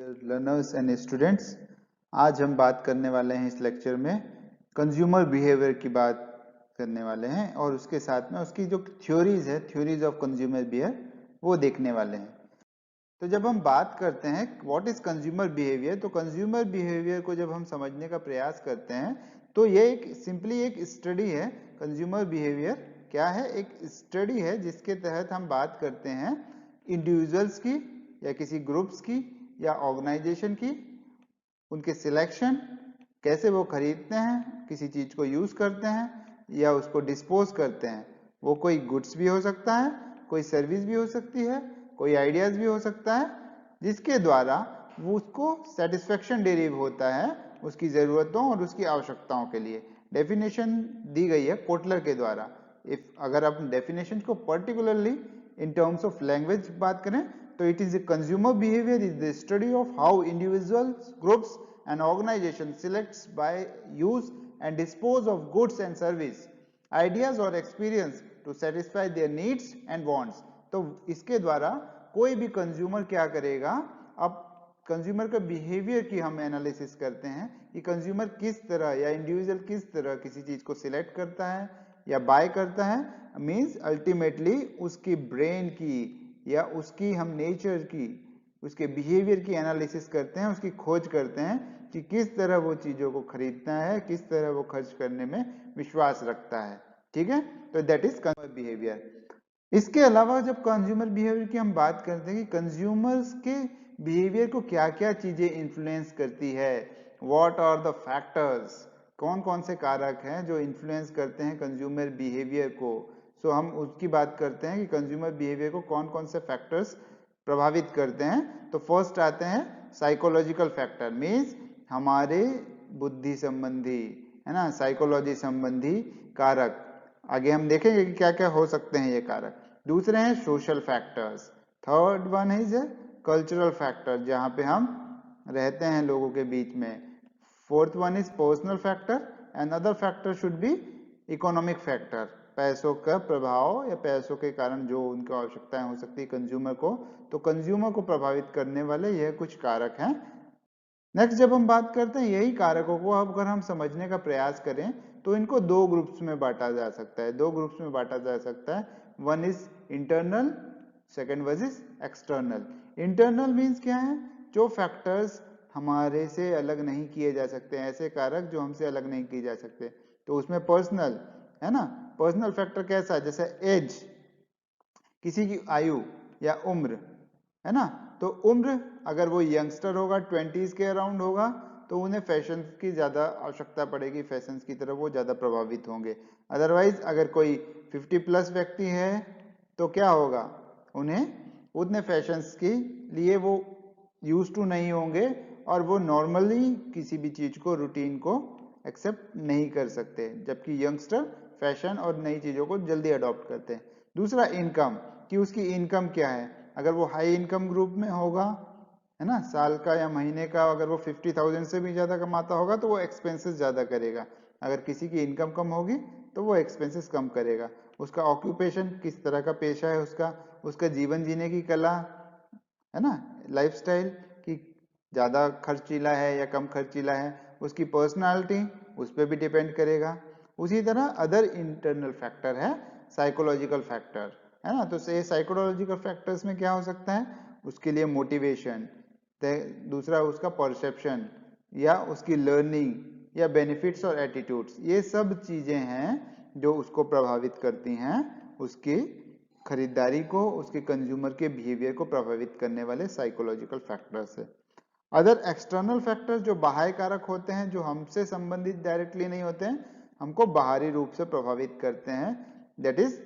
Learners and students, आज हम बात करने वाले हैं इस लेक्चर में कंज्यूमर बिहेवियर की बात करने वाले हैं और उसके साथ में उसकी जो थ्योरीज है, थ्योरीज ऑफ कंज्यूमर बिहेवियर, वो देखने वाले हैं। तो जब हम बात करते हैं व्हाट इज कंज्यूमर बिहेवियर, तो कंज्यूमर बिहेवियर को जब हम समझने का प्रयास करते हैं तो ये एक सिंपली एक स्टडी है। कंज्यूमर बिहेवियर क्या है? एक स्टडी है जिसके तहत हम बात करते हैं इंडिविजुअल्स की या किसी ग्रुप्स की या ऑर्गेनाइजेशन की, उनके सिलेक्शन, कैसे वो खरीदते हैं, किसी चीज को यूज करते हैं या उसको डिस्पोज करते हैं। वो कोई गुड्स भी हो सकता है, कोई सर्विस भी हो सकती है, कोई आइडियाज भी हो सकता है, जिसके द्वारा वो उसको सेटिस्फेक्शन डेरिव होता है उसकी जरूरतों और उसकी आवश्यकताओं के लिए। डेफिनेशन दी गई है कोटलर के द्वारा। अगर आप डेफिनेशन को particularly in terms of language बात करें तो it is consumer behaviour is the study of how individuals, groups and organisation selects buy use and dispose of goods and service, ideas और experience to satisfy their needs and wants. तो इसके द्वारा कोई भी consumer क्या करेगा, अब consumer का बिहेवियर की हम एनालिसिस करते हैं कि कंज्यूमर किस तरह या इंडिविजुअल किस तरह किसी चीज को सिलेक्ट करता है या बाय करता है। मींस अल्टीमेटली उसकी ब्रेन की या उसकी हम नेचर की, उसके बिहेवियर की एनालिसिस करते हैं, उसकी खोज करते हैं कि किस तरह वो चीजों को खरीदता है, किस तरह वो खर्च करने में विश्वास रखता है। ठीक है, तो दैट इज कंज्यूमर बिहेवियर। इसके अलावा जब कंज्यूमर बिहेवियर की हम बात करते हैं कि कंज्यूमर्स के बिहेवियर को क्या क्या चीजें इन्फ्लुएंस करती है, व्हाट आर द फैक्टर्स, कौन कौन से कारक हैं जो इन्फ्लुएंस करते हैं कंज्यूमर बिहेवियर को। सो हम उसकी बात करते हैं कि कंज्यूमर बिहेवियर को कौन कौन से फैक्टर्स प्रभावित करते हैं। तो फर्स्ट आते हैं साइकोलॉजिकल फैक्टर, मीन्स हमारे बुद्धि संबंधी, है ना, साइकोलॉजी संबंधी कारक। आगे हम देखेंगे कि क्या क्या हो सकते हैं ये कारक। दूसरे हैं social factors. Third one is cultural factor, जहां पे हम रहते हैं लोगों के बीच में। Fourth one is personal factor and other factor should be economic factor, पैसों का प्रभाव या पैसों के कारण जो उनकी आवश्यकताएं हो सकती है कंज्यूमर को, तो कंज्यूमर को प्रभावित करने वाले यह कुछ कारक हैं। नेक्स्ट जब हम बात करते हैं यही कारकों को अब अगर हम समझने का प्रयास करें तो इनको दो ग्रुप्स में बांटा जा सकता है, दो ग्रुप्स में बांटा जा सकता है। One is internal, second one is external. Internal means क्या है? जो फैक्टर्स हमारे से अलग नहीं किए जा सकते, ऐसे कारक जो हमसे अलग नहीं किए जा सकते। तो उसमें पर्सनल है ना, पर्सनल फैक्टर कैसा है? जैसे एज, किसी की आयु या उम्र, है ना। तो उम्र अगर वो यंगस्टर होगा, 20s के अराउंड होगा, तो उन्हें फैशन की ज्यादा आवश्यकता पड़ेगी, फैशन की तरफ वो ज्यादा प्रभावित होंगे। अदरवाइज अगर कोई 50 प्लस व्यक्ति है तो क्या होगा, उन्हें उतने फैशंस के लिए वो यूज टू नहीं होंगे और वो नॉर्मली किसी भी चीज को, रूटीन को एक्सेप्ट नहीं कर सकते, जबकि यंगस्टर फैशन और नई चीजों को जल्दी अडॉप्ट करते हैं। दूसरा इनकम, कि उसकी इनकम क्या है। अगर वो हाई इनकम ग्रुप में होगा, है ना, साल का या महीने का अगर वो 50,000 से भी ज्यादा कमाता होगा तो वो एक्सपेंसेस ज्यादा करेगा। अगर किसी की इनकम कम होगी तो वो एक्सपेंसेस कम करेगा। उसका ऑक्यूपेशन, किस तरह का पेशा है उसका, उसका जीवन जीने की कला, है ना, लाइफस्टाइल की ज्यादा खर्चीला है या कम खर्चीला है, उसकी पर्सनालिटी उस पर भी डिपेंड करेगा। उसी तरह अदर इंटरनल फैक्टर है साइकोलॉजिकल फैक्टर, है ना। तो से साइकोलॉजिकल फैक्टर्स में क्या हो सकता है? उसके लिए मोटिवेशन, दूसरा उसका परसेप्शन या उसकी लर्निंग या बेनिफिट्स और एटीट्यूड्स, ये सब चीजें हैं जो उसको प्रभावित करती हैं, उसकी खरीदारी को, उसके कंज्यूमर के बिहेवियर को प्रभावित करने वाले साइकोलॉजिकल फैक्टर्स है। अदर एक्सटर्नल फैक्टर्स जो बाह्य कारक होते हैं, जो हमसे संबंधित डायरेक्टली नहीं होते हैं, हमको बाहरी रूप से प्रभावित करते हैं, दैट इज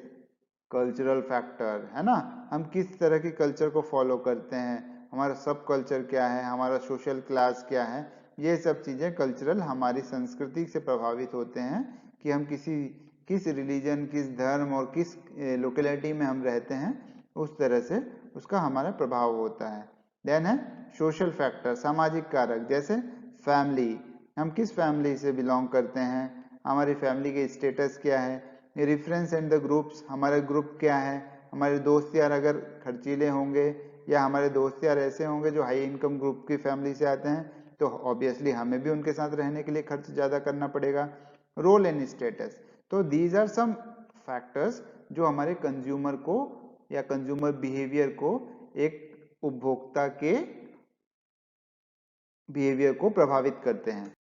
कल्चरल फैक्टर, है ना। हम किस तरह की कल्चर को फॉलो करते हैं, हमारा सब कल्चर क्या है, हमारा सोशल क्लास क्या है, ये सब चीजें कल्चरल हमारी संस्कृति से प्रभावित होते हैं कि हम किस रिलीजन, किस धर्म और किस लोकेलिटी में हम रहते हैं, उस तरह से उसका हमारा प्रभाव होता है। देन है सोशल फैक्टर, सामाजिक कारक, जैसे फैमिली, हम किस फैमिली से बिलोंग करते हैं, हमारी फैमिली के स्टेटस क्या है, रेफरेंस एंड द ग्रुप्स, हमारा ग्रुप क्या है, हमारे दोस्त यार अगर खर्चीले होंगे या हमारे दोस्त यार ऐसे होंगे जो हाई इनकम ग्रुप की फैमिली से आते हैं, तो ऑब्वियसली हमें भी उनके साथ रहने के लिए खर्च ज्यादा करना पड़ेगा। रोल एंड स्टेटस, तो दीज आर सम फैक्टर्स जो हमारे कंज्यूमर को या कंज्यूमर बिहेवियर को, एक उपभोक्ता के बिहेवियर को प्रभावित करते हैं।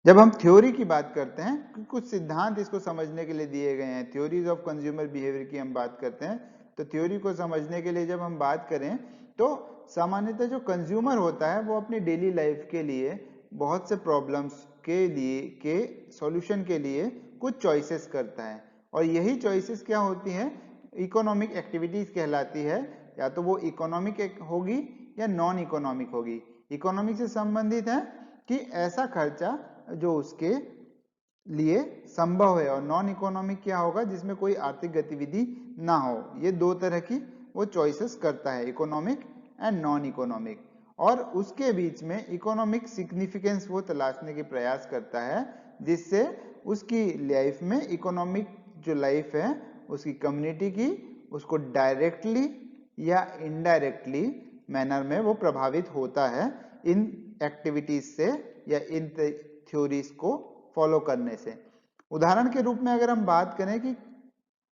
जब हम थ्योरी की बात करते हैं, कुछ सिद्धांत इसको समझने के लिए दिए गए हैं, थ्योरीज ऑफ कंज्यूमर बिहेवियर की हम बात करते हैं, तो थ्योरी को समझने के लिए जब हम बात करें तो सामान्यतः जो कंज्यूमर होता है वो अपनी डेली लाइफ के लिए बहुत से प्रॉब्लम्स के सॉल्यूशन के लिए कुछ चॉइसेस करता है, और यही चॉइसेस क्या होती हैं, इकोनॉमिक एक्टिविटीज कहलाती है। या तो वो इकोनॉमिक होगी या नॉन इकोनॉमिक होगी। इकोनॉमिक से संबंधित है कि ऐसा खर्चा जो उसके लिए संभव है, और नॉन इकोनॉमिक क्या होगा, जिसमें कोई आर्थिक गतिविधि ना हो। ये दो तरह की वो चॉइसेस करता है, इकोनॉमिक एंड नॉन इकोनॉमिक, और उसके बीच में इकोनॉमिक सिग्निफिकेंस वो तलाशने के प्रयास करता है, जिससे उसकी लाइफ में इकोनॉमिक जो लाइफ है उसकी कम्युनिटी की, उसको डायरेक्टली या इनडायरेक्टली मैनर में वो प्रभावित होता है इन एक्टिविटीज से या इन थ्योरीज को फॉलो करने से। उदाहरण के रूप में अगर हम बात करें कि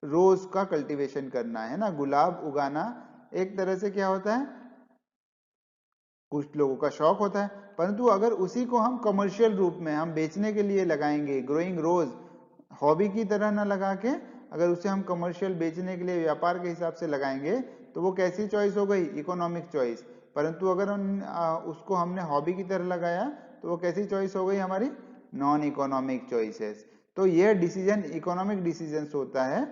रोज का कल्टीवेशन करना है ना, गुलाब उगाना एक तरह से क्या होता है, कुछ लोगों का शौक होता है, परंतु अगर उसी को हम कमर्शियल रूप में हम बेचने के लिए लगाएंगे, ग्रोइंग रोज हॉबी की तरह ना लगा के अगर उसे हम कमर्शियल बेचने के लिए व्यापार के हिसाब से लगाएंगे, तो वो कैसी चॉइस हो गई, इकोनॉमिक चॉइस। परंतु अगर उसको हमने हॉबी की तरह लगाया तो वो कैसी चॉइस हो गई, हमारी नॉन इकोनॉमिक चॉइसेस। तो ये डिसीजन इकोनॉमिक डिसीजन होता है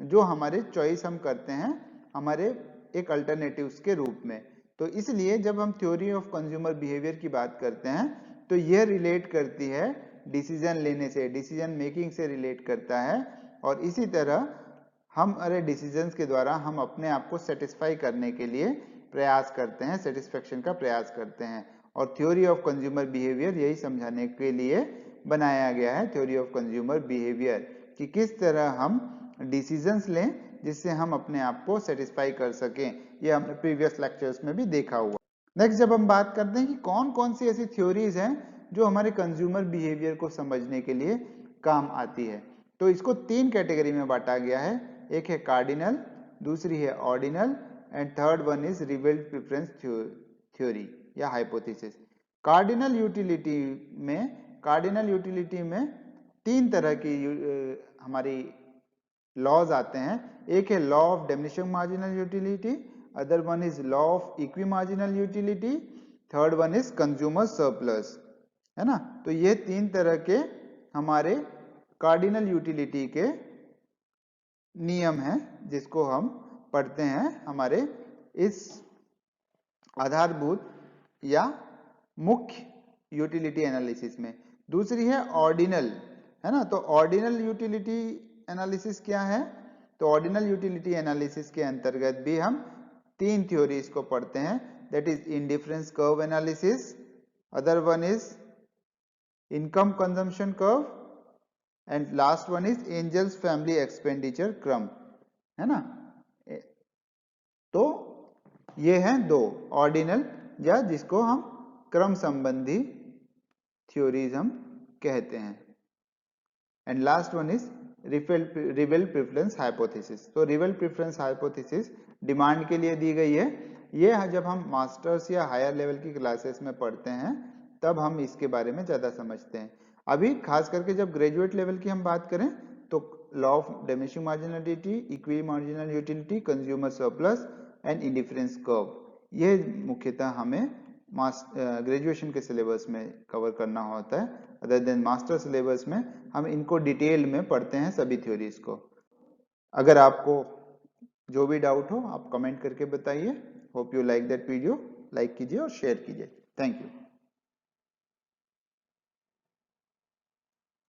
जो हमारे चॉइस हम करते हैं हमारे एक अल्टरनेटिव्स के रूप में। तो इसलिए जब हम थ्योरी ऑफ कंज्यूमर बिहेवियर की बात करते हैं तो यह रिलेट करती है डिसीजन लेने से, डिसीजन मेकिंग से रिलेट करता है, और इसी तरह हमारे डिसीजंस के द्वारा हम अपने आप को सेटिस्फाई करने के लिए प्रयास करते हैं, सेटिस्फेक्शन का प्रयास करते हैं। और थ्योरी ऑफ कंज्यूमर बिहेवियर यही समझाने के लिए बनाया गया है, थ्योरी ऑफ कंज्यूमर बिहेवियर, कि किस तरह हम डिसीजंस लें जिससे हम अपने आप को सेटिस्फाई कर सकें। ये हमने प्रीवियस लेक्चर्स में भी देखा हुआ। नेक्स्ट जब हम बात करते हैं कि कौन कौन सी ऐसी थ्योरीज हैं जो हमारे कंज्यूमर बिहेवियर को समझने के लिए काम आती है, तो इसको तीन कैटेगरी में बांटा गया है। एक है कार्डिनल, दूसरी है ordinal, and third one is revelled preference theory या हाइपोथेसिस। कार्डिनल यूटिलिटी में तीन तरह की हमारी लॉज आते हैं। एक है law of diminishing marginal utility, other one is law of equi marginal utility, third one is consumer surplus, है ना। तो ये तीन तरह के हमारे कार्डिनल यूटिलिटी के नियम हैं जिसको हम पढ़ते हैं हमारे इस आधारभूत या मुख्य यूटिलिटी एनालिसिस में। दूसरी है ऑर्डिनल, है ना। तो ऑर्डिनल यूटिलिटी एनालिसिस क्या है, तो ऑर्डिनल यूटिलिटी एनालिसिस के अंतर्गत भी हम तीन थ्योरीज को पढ़ते हैं, that is indifference curve analysis, other one is income consumption curve, and last one is Engel's family expenditure curve, है ना। तो ये हैं दो ऑर्डिनल, या जिसको हम क्रम संबंधी थ्योरीज हम कहते हैं, and last one is revelled preference hypothesis. तो रिवेल्ड प्रेफरेंस हाइपोथेसिस डिमांड के लिए दी गई है। ये जब हम मास्टर्स या हायर लेवल की क्लासेस में पढ़ते हैं तब हम इसके बारे में ज्यादा समझते हैं। अभी खास करके जब ग्रेजुएट लेवल की हम बात करें तो law of diminishing marginality, equimarginal utility, consumer surplus and indifference curve, ये मुख्यतः हमें ग्रेजुएशन के सिलेबस में कवर करना होता है। अदर देन मास्टर सिलेबस में हम इनको डिटेल में पढ़ते हैं सभी थ्योरीज को। अगर आपको जो भी डाउट हो आप कमेंट करके बताइए। Hope you like that video, like कीजिए और शेयर कीजिए। Thank you.